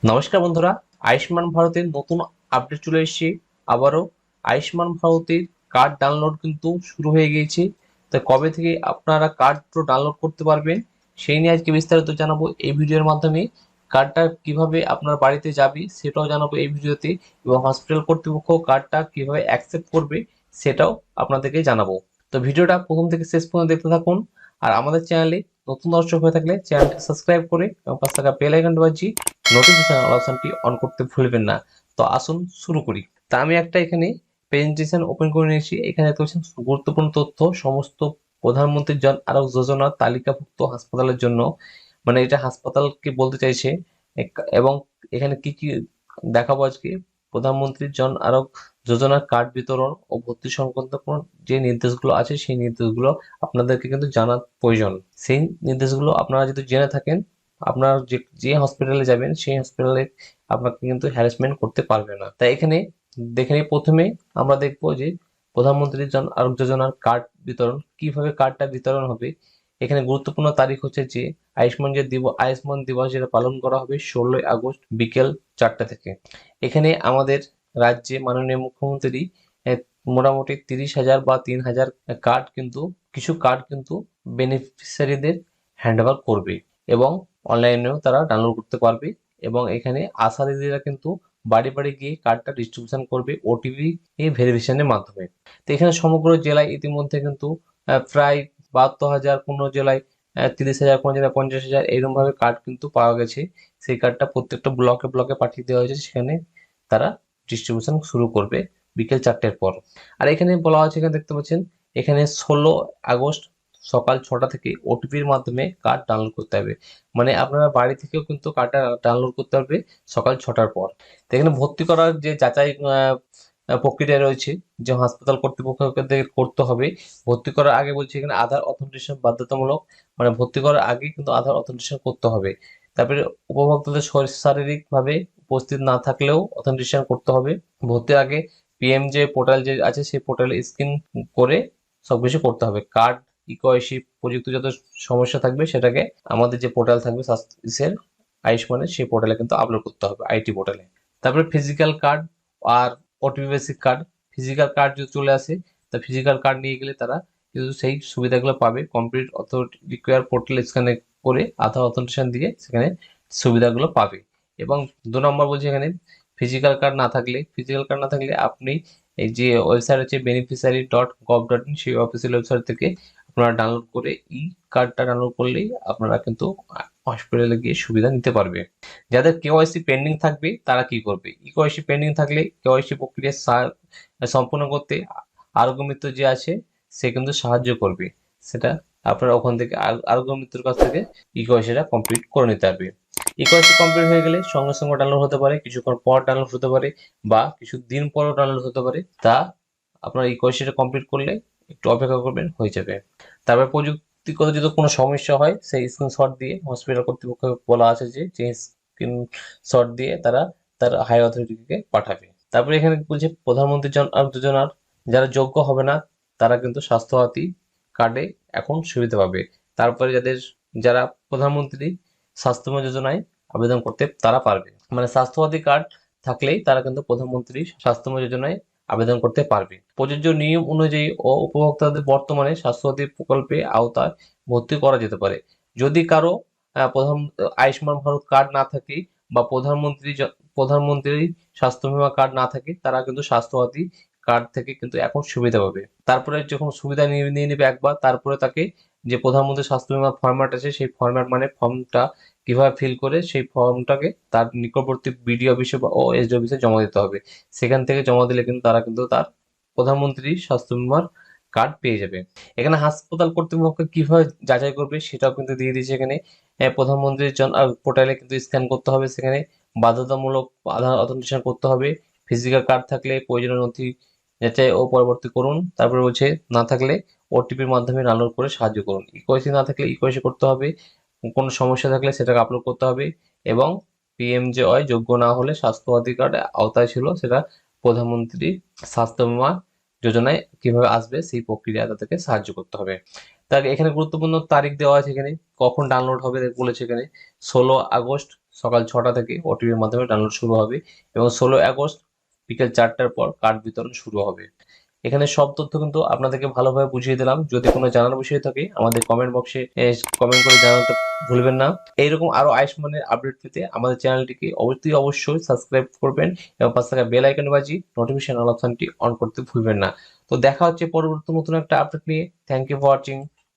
নমস্কার বন্ধুরা, আয়ুষ্মান ভারতের নতুন আপডেট চলে এসেছে। আবারও আয়ুষ্মান ভারতের কার্ড ডাউনলোড কিন্তু শুরু হয়ে গিয়েছে। তো কবে থেকে আপনারা কার্ড ডাউনলোড করতে পারবেন সেই নিয়ে আজকে বিস্তারিত জানাবো এই ভিডিওর মাধ্যমে। কার্ডটা কিভাবে আপনার বাড়িতে যাবে সেটাও জানাবো এই ভিডিওতে, এবং হসপিটাল কর্তৃপক্ষ কার্ডটা কিভাবে অ্যাকসেপ্ট করবে সেটাও আপনাদেরকে জানাবো। তো ভিডিওটা প্রথম থেকে শেষ পর্যন্ত দেখতে থাকুন। আর আমাদের চ্যানেলে নতুন দর্শক হয়ে থাকলে চ্যানেলটি সাবস্ক্রাইব করে এবং পাশে থাকা বেল আইকনটি বাজিয়ে নোটিফিকেশন অপশনটি অন করতে ভুলবেন না। তো আসুন শুরু করি। তা আমি একটা এখানে প্রেজেন্টেশন ওপেন করে নিয়েছি। এখানে দেখতে পাচ্ছেন গুরুত্বপূর্ণ তথ্য, সমস্ত প্রধানমন্ত্রী জন আরোগ্য যোজনার তালিকাভুক্ত হাসপাতালের জন্য, মানে এটা হাসপাতালকে বলতে চাইছে। এবং এখানে কি কি দেখাবো আজকে। প্রধানমন্ত্রী জন আরোগ্য যোজনার কার্ড বিতরণ ও ভর্তি সংক্রান্ত কোন যে নির্দেশগুলো আছে সেই নির্দেশগুলো আপনাদেরকে কিন্তু জানার প্রয়োজন। সেই নির্দেশগুলো আপনারা যদি জেনে থাকেন, আপনার যে যে হসপিটালে যাবেন সেই হসপিটালে আপনাকে কিন্তু হ্যারাসমেন্ট করতে পারবে না। তাই এখানে দেখে নিই। প্রথমে আমরা দেখবো যে প্রধানমন্ত্রী জন আরোগ্য যোজনার কার্ড বিতরণ, কিভাবে কার্ডটা বিতরণ হবে। এখানে গুরুত্বপূর্ণ তারিখ হচ্ছে যে আয়ুষ্মান দিবস যেটা পালন করা হবে 16ই আগস্ট বিকেল 4টা থেকে। এখানে আমাদের রাজ্যে মাননীয় মুখ্যমন্ত্রী আহ, মোটামুটি 30,000 বা 3,000 কার্ড কিন্তু, কিছু কার্ড কিন্তু বেনিফিশিয়ারিদের হ্যান্ড ওভার করবে, এবং অনলাইনেও তারা ডাউনলোড করতে পারবে। এবং এখানে আশা দিদিরা কিন্তু বাড়ি বাড়ি গিয়ে কার্ডটা ডিস্ট্রিবিউশন করবে ওটিপি ভেরিফিকেশনের মাধ্যমে। তো এখানে সমগ্র জেলায় ইতিমধ্যে কিন্তু প্রায় 72,000, কোনো জেলায় 30,000, কোনো জেলায় 50,000 এরকম ভাবে কার্ড কিন্তু পাওয়া গেছে। সেই কার্ডটা প্রত্যেকটা ব্লকে ব্লকে পাঠিয়ে দেওয়া হয়েছে, সেখানে তারা ডিস্ট্রিবিউশন শুরু করবে বিকেল 4টের পর। আর এখানে বলা হয়েছে, এখানে দেখতে পাচ্ছেন, এখানে 16 আগস্ট সকাল 6টা থেকে ওটিপির মাধ্যমে কার্ড ডাউনলোড করতে হবে। মানে আপনারা বাড়ি থেকেও কিন্তু কার্ডটা ডাউনলোড করতে পারবে সকাল 6টার পর। তো এখানে ভর্তি করার যে যাচাই প্রক্রিয়া রয়েছে, যে হাসপাতাল কর্তৃপক্ষকে করতে হবে। ভর্তি করার আগে বলছে এখানে আধার অথেন্টিকেশন বাধ্যতামূলক, মানে ভর্তি করার আগে কিন্তু আধার অথেন্টিকেশন করতে হবে। তারপরে উপভোক্তাদের শারীরিক ভাবে উপস্থিত না থাকলেও অথেন্টিকেশন করতে হবে। ভর্তির আগে পিএম যে পোর্টাল যে আছে সেই পোর্টালে স্ক্যান করে সবকিছু করতে হবে। কার্ড ইকোয়াইসি প্রযুক্তি যত সমস্যা থাকবে সেটাকে আমাদের যে পোর্টাল থাকবে স্বাস্থ্যের আয়ুষ্মানের, সেই পোর্টালে কিন্তু আপলোড করতে হবে, আইটি পোর্টালে। তারপরে ফিজিক্যাল কার্ড আর OTP basic card. Physical card যদি চলে আসে, তা ফিজিক্যাল কার্ড নিয়ে গেলে তারা কিন্তু সেই সুবিধাগুলো পাবে। কমপ্লিট অথরিটি রিকোয়ার পোর্টাল স্ক্যানে করে আধার অথেন্টিকেশন দিয়ে সেখানে সুবিধাগুলো পাবে। এবং 2 নম্বর বলছে এখানে ফিজিক্যাল কার্ড না থাকলে আপনি এই যে ওয়েবসাইট আছে beneficiary.gov.in, সেই অফিসিয়াল ওয়েবসাইট থেকে আপনারা ডাউনলোড করে কার্ডটা ডাউনলোড করলেই আপনারা কিন্তু হসপিটালে গিয়ে সুবিধা নিতে পারবে। যাদের কেওয়াইসি পেন্ডিং থাকবে তারা কি করবে? কেওয়াইসি পেন্ডিং থাকলে কেওয়াইসি প্রক্রিয়া সম্পূর্ণ করতে আরোগ্য মিত্র যে আছে সে কিন্তু সাহায্য করবে। সেটা আপনারা ওখান থেকে আরোগ্য মিত্রের কাছ থেকে কেওয়াইসিটা কমপ্লিট করে নিতে পারবে। কেওয়াইসি কমপ্লিট হয়ে গেলে সঙ্গে সঙ্গে ডাউনলোড হতে পারে, কিছুক্ষণ পর ডাউনলোড হতে পারে, বা কিছু দিন পরও ডাউনলোড হতে পারে। তা আপনার কেওয়াইসিটা কমপ্লিট করলে একটু অপেক্ষা করবেন, হয়ে যাবে। তারপর প্রযুক্তিগত যদি কোনো সমস্যা হয় সেই স্ক্রিনশট দিয়ে হসপিটাল কর্তৃপক্ষকে বলা আছে যে স্ক্রিনশট দিয়ে তারা তার হাই অথরিটিকে পাঠাবে। তারপরে এখানে বলছে প্রধানমন্ত্রী জন আরোগ্য যোজনার যারা যোগ্য হবে না তারা কিন্তু স্বাস্থ্যসাথী কার্ডে এখন সুবিধা পাবে। তারপরে যারা প্রধানমন্ত্রী স্বাস্থ্য বীমা যোজনায় আবেদন করতে তারা পারবে, মানে স্বাস্থ্যসাথী কার্ড থাকলেই তারা কিন্তু প্রধানমন্ত্রী স্বাস্থ্য বীমা যোজনায় আবেদন করতে পারবে। প্রযোজ্য নিয়ম অনুযায়ী ও উপভোক্তাদের বর্তমানে স্বাস্থ্যসাথী প্রকল্পে আওতায় ভর্তি করা যেতে পারে। যদি কারো আয়ুষ্মান ভারত কার্ড না থাকে, বা প্রধানমন্ত্রী স্বাস্থ্য বীমা কার্ড না থাকে, তারা কিন্তু স্বাস্থ্যসাথী কার্ড থেকে কিন্তু এখন সুবিধা পাবে। তারপরে যখন সুবিধা নিয়ে নেবে একবার, তারপরে তাকে যে প্রধানমন্ত্রী স্বাস্থ্য বীমা ফরম্যাট আছে সেই ফরম্যাট, মানে ফর্মটা কিভাবে ফিল করে সেই ফর্মটাকে তার নিকটবর্তী বিডিও অফিসে বা এসডি অফিসে জমা দিতে হবে। সেখান থেকে জমা দিলে কিন্তু তারা কিন্তু তার প্রধানমন্ত্রী স্বাস্থ্য বীমার কার্ড পেয়ে যাবে। এখানে হাসপাতাল কর্তৃপক্ষ কিভাবে যাচাই করবে সেটাও কিন্তু দিয়ে দিয়েছে এখানে। প্রধানমন্ত্রীর জন পোর্টালে কিন্তু স্ক্যান করতে হবে, সেখানে বাধ্যতামূলক আধার অথেন্টিকেশন করতে হবে। ফিজিক্যাল কার্ড থাকলে প্রয়োজনীয় নথি যাচাই ও পরবর্তী করুন। তারপরে বলছে না থাকলে ওটিপির মাধ্যমে ডাউনলোড করে সাহায্য করুন। ইকোয়াইসি না থাকলে ইকোয়াইসি করতে হবে, কোনো সমস্যা থাকলে সেটাকে আপলোড করতে হবে। এবং পিএমজেওয়াই যোগ্য না হলে স্বাস্থ্যসাথী কার্ডে আওতায় ছিল সেটা প্রধানমন্ত্রী স্বাস্থ্য বীমা যোজনায় কিভাবে আসবে সেই প্রক্রিয়া তাদেরকে সাহায্য করতে হবে। তার এখানে গুরুত্বপূর্ণ তারিখ দেওয়া আছে, এখানে কখন ডাউনলোড হবে বলেছে এখানে 16 আগস্ট সকাল 6টা থেকে ওটিপির মাধ্যমে ডাউনলোড শুরু হবে এবং 16 আগস্ট বিকেল 4টার পর কার্ড বিতরণ শুরু হবে। এখানে সব তথ্য কিন্তু আপনাদেরকে ভালোভাবে বুঝিয়ে দিলাম। যদি কোনো জানার বিষয় থাকে আমাদের কমেন্ট বক্সে কমেন্ট করে জানাতে ভুলবেন না। এইরকম আরো আয়ুষ্মানের আপডেট পেতে আমাদের চ্যানেলটিকে অবশ্যই সাবস্ক্রাইব করবেন এবং পাশে থাকা বেল আইকন বাজিয়ে নোটিফিকেশন অপশনটি অন করতে ভুলবেন না। তো দেখা হচ্ছে পরবর্তী নতুন একটা আপডেট নিয়ে। Thank you for watching.